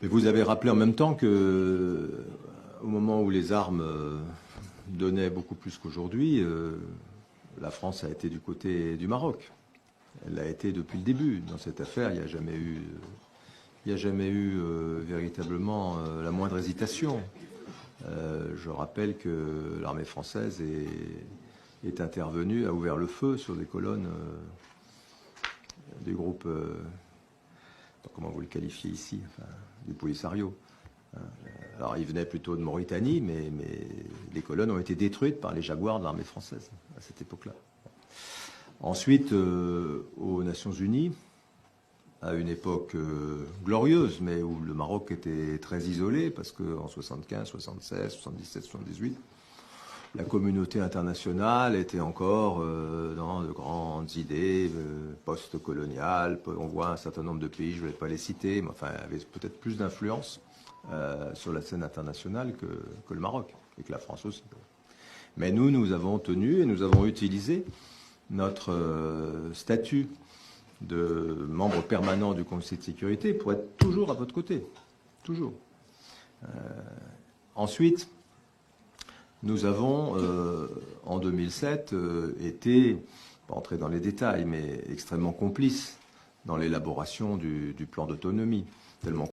Mais vous avez rappelé en même temps que, au moment où les armes donnaient beaucoup plus qu'aujourd'hui, la France a été du côté du Maroc. Elle l'a été depuis le début. Dans cette affaire, il n'y a jamais eu véritablement la moindre hésitation. Je rappelle que l'armée française est intervenue, a ouvert le feu sur des colonnes des groupes, comment vous le qualifiez ici, enfin, du Polisario. Alors, ils venaient plutôt de Mauritanie, mais les colonnes ont été détruites par les Jaguars de l'armée française à cette époque-là. Ensuite, aux Nations Unies, à une époque glorieuse, mais où le Maroc était très isolé, parce qu'en 75, 76, 77, 78, la communauté internationale était encore dans de grandes idées post-coloniales. On voit un certain nombre de pays, je ne vais pas les citer, mais enfin, avaient peut-être plus d'influence sur la scène internationale que le Maroc, et que la France aussi. Mais nous avons tenu et nous avons utilisé notre statut de membre permanent du Conseil de sécurité pour être toujours à votre côté. Toujours. Ensuite, nous avons, en 2007, été, pas entrer dans les détails, mais extrêmement complices dans l'élaboration du plan d'autonomie. Tellement